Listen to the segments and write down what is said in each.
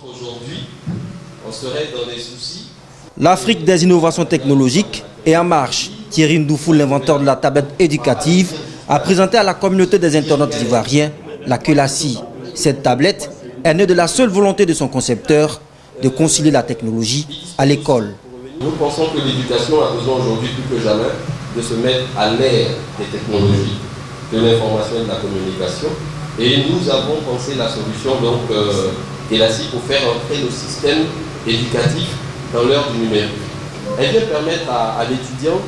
Aujourd'hui, on serait dans des soucis. L'Afrique des innovations technologiques est en marche. Thierry Ndoufou, l'inventeur de la tablette éducative, a présenté à la communauté des internautes ivoiriens la Kelassi. Cette tablette est née de la seule volonté de son concepteur de concilier la technologie à l'école. Nous pensons que l'éducation a besoin aujourd'hui plus que jamais de se mettre à l'ère des technologies, de l'information et de la communication. Et nous avons pensé la solution, donc, Kelassi, pour faire entrer le système éducatif dans l'heure du numérique. Elle vient permettre à l'étudiant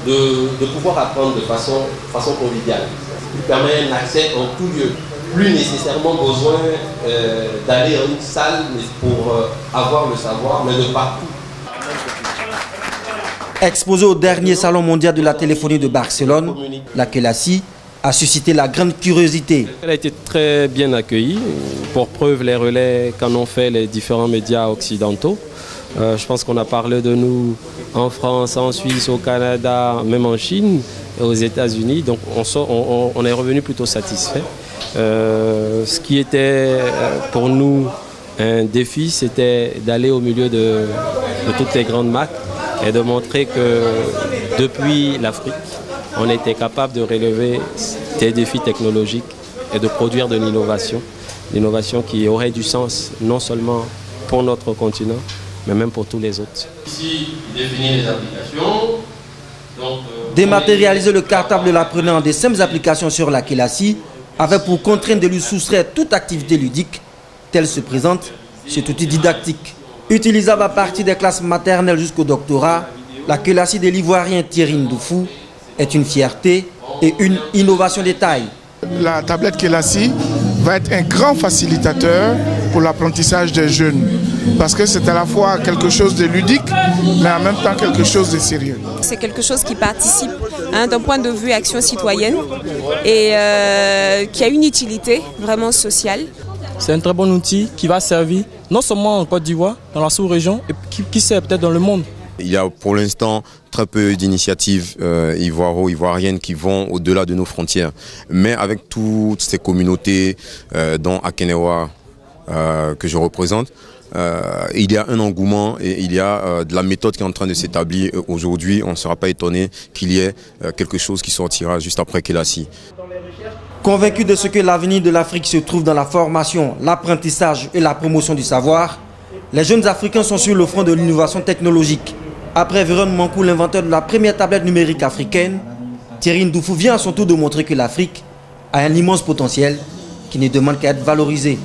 de pouvoir apprendre de façon conviviale. Il permet un accès en tout lieu. Plus nécessairement besoin d'aller à une salle pour avoir le savoir, mais de partout. Exposée au dernier salon mondial de la téléphonie de Barcelone, la Kelassi a suscité la grande curiosité. Elle a été très bien accueillie, pour preuve les relais qu'en ont fait les différents médias occidentaux. Je pense qu'on a parlé de nous en France, en Suisse, au Canada, même en Chine et aux États-Unis. Donc on est revenu plutôt satisfait. Ce qui était pour nous un défi, c'était d'aller au milieu de toutes les grandes marques et de montrer que depuis l'Afrique, on était capable de relever des défis technologiques et de produire de l'innovation qui aurait du sens non seulement pour notre continent, mais même pour tous les autres. Ici, définir les applications. Dématérialiser le cartable de l'apprenant des simples applications sur la Kelassi avait pour contrainte de lui soustraire toute activité ludique, telle se présente cet outil didactique. Utilisable à partir des classes maternelles jusqu'au doctorat, la Kelassi de l'Ivoirien Thierry Ndoufou est une fierté et une innovation de taille. La tablette Kelassi va être un grand facilitateur pour l'apprentissage des jeunes, parce que c'est à la fois quelque chose de ludique, mais en même temps quelque chose de sérieux. C'est quelque chose qui participe d'un point de vue action citoyenne et qui a une utilité vraiment sociale. C'est un très bon outil qui va servir non seulement en Côte d'Ivoire, dans la sous-région, et qui sert peut-être dans le monde. Il y a pour l'instant très peu d'initiatives ivoiriennes qui vont au-delà de nos frontières. Mais avec toutes ces communautés, dont Akenewa, que je représente, il y a un engouement et il y a de la méthode qui est en train de s'établir. Aujourd'hui, on ne sera pas étonné qu'il y ait quelque chose qui sortira juste après Kelassi. Convaincu de ce que l'avenir de l'Afrique se trouve dans la formation, l'apprentissage et la promotion du savoir, les jeunes Africains sont sur le front de l'innovation technologique. Après Véron Mankou, l'inventeur de la première tablette numérique africaine, Thierry Ndoufou vient à son tour de montrer que l'Afrique a un immense potentiel qui ne demande qu'à être valorisé.